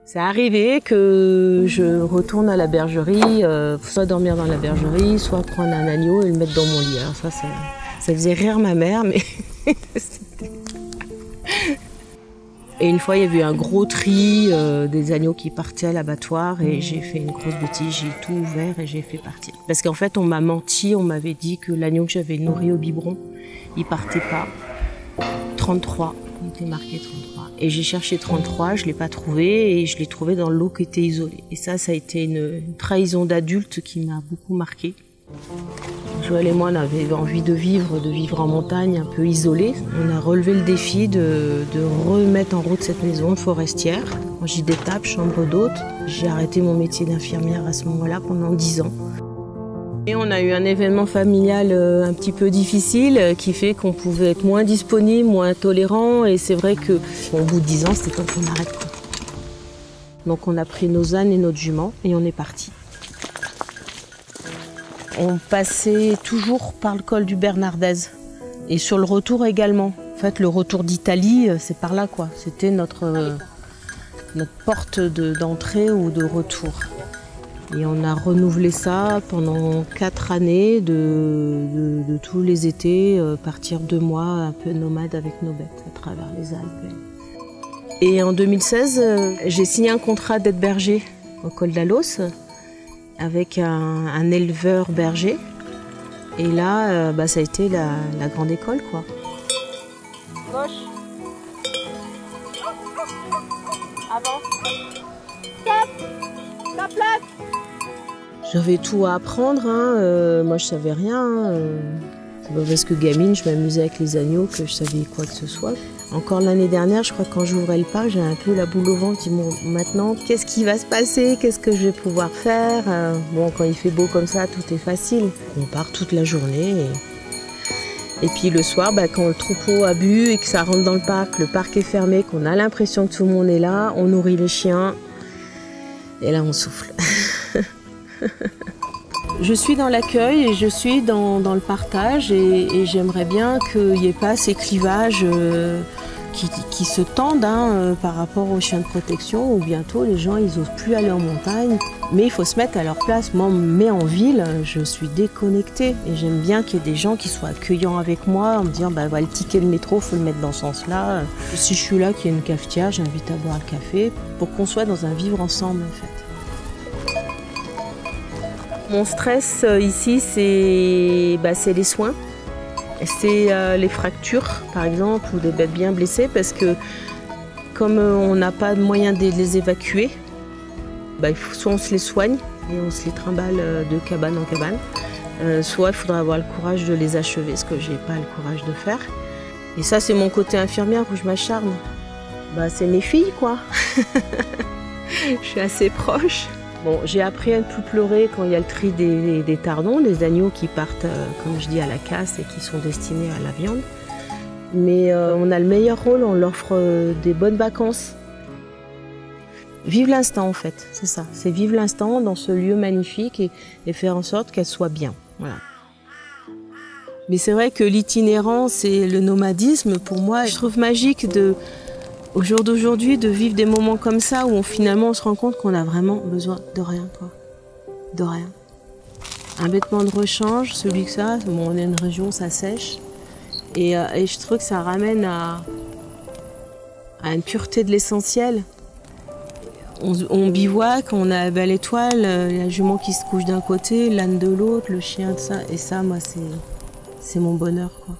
C'est arrivé que je retourne à la bergerie, soit dormir dans la bergerie, soit prendre un agneau et le mettre dans mon lit. Alors ça faisait rire ma mère, mais Et une fois, il y avait eu un gros tri des agneaux qui partaient à l'abattoir et j'ai fait une grosse bêtise, j'ai tout ouvert et j'ai fait partir. Parce qu'en fait, on m'a menti, on m'avait dit que l'agneau que j'avais nourri au biberon, il partait pas. 33, il était marqué 33. Et j'ai cherché 33, je l'ai pas trouvé et je l'ai trouvé dans l'eau qui était isolée. Et ça a été une trahison d'adulte qui m'a beaucoup marquée. Joël et moi, on avait envie de vivre en montagne, un peu isolé. On a relevé le défi de remettre en route cette maison forestière. Quand j'ai des tables, chambre d'hôte. J'ai arrêté mon métier d'infirmière à ce moment-là pendant 10 ans. Et on a eu un événement familial un petit peu difficile qui fait qu'on pouvait être moins disponible, moins tolérant. Et c'est vrai qu'au bout de 10 ans, c'était temps qu'on arrête. Donc on a pris nos ânes et notre jument et on est parti. On passait toujours par le col du Bernardez et sur le retour également. En fait, le retour d'Italie, c'est par là, quoi. C'était notre porte d'entrée ou de retour. Et on a renouvelé ça pendant 4 années, de tous les étés, partir 2 mois un peu nomade avec nos bêtes à travers les Alpes. Et en 2016, j'ai signé un contrat d'être berger au col d'Alos, avec un éleveur berger. Et là, ça a été la grande école, quoi. Gauche. Avant. Stop. La plaque. J'avais tout à apprendre, hein. Moi je savais rien. C'est pas parce que gamine, je m'amusais avec les agneaux que je savais quoi que ce soit. Encore l'année dernière, je crois que quand j'ouvrais le parc, j'avais un peu la boule au ventre. Je dis, bon, maintenant, qu'est-ce qui va se passer? Qu'est-ce que je vais pouvoir faire? Bon, quand il fait beau comme ça, tout est facile. On part toute la journée. Et puis le soir, quand le troupeau a bu et que ça rentre dans le parc est fermé, qu'on a l'impression que tout le monde est là, on nourrit les chiens. Et là, on souffle. Je suis dans l'accueil et je suis dans le partage et j'aimerais bien qu'il n'y ait pas ces clivages qui se tendent par rapport aux chiens de protection où bientôt les gens ils n'osent plus aller en montagne. Mais il faut se mettre à leur place. Moi, on me met en ville, je suis déconnectée et j'aime bien qu'il y ait des gens qui soient accueillants avec moi en me disant va le ticket le métro, il faut le mettre dans ce sens-là. Si je suis là, qu'il y ait une cafetière, j'invite à boire le café pour qu'on soit dans un vivre ensemble en fait. Mon stress ici, c'est les soins, c'est les fractures par exemple ou des bêtes bien blessées parce que comme on n'a pas de moyen de les évacuer, soit on se les soigne et on se les trimballe de cabane en cabane, soit il faudra avoir le courage de les achever, ce que j'ai pas le courage de faire. Et ça c'est mon côté infirmière où je m'acharne. C'est mes filles quoi. Je suis assez proche. Bon, j'ai appris à ne plus pleurer quand il y a le tri des tardons, des agneaux qui partent, comme je dis, à la casse et qui sont destinés à la viande. Mais on a le meilleur rôle, on leur offre des bonnes vacances. Vive l'instant en fait, c'est ça. C'est vivre l'instant dans ce lieu magnifique et faire en sorte qu'elle soit bien. Voilà. Mais c'est vrai que l'itinérance et le nomadisme, pour moi, je trouve magique au jour d'aujourd'hui, de vivre des moments comme ça où finalement on se rend compte qu'on a vraiment besoin de rien, quoi. De rien. Un vêtement de rechange, celui que ça, bon, on est une région, ça sèche. Et je trouve que ça ramène à une pureté de l'essentiel. On bivouac, on a l'étoile, la jument qui se couche d'un côté, l'âne de l'autre, le chien de ça. Et ça, moi, c'est mon bonheur, quoi.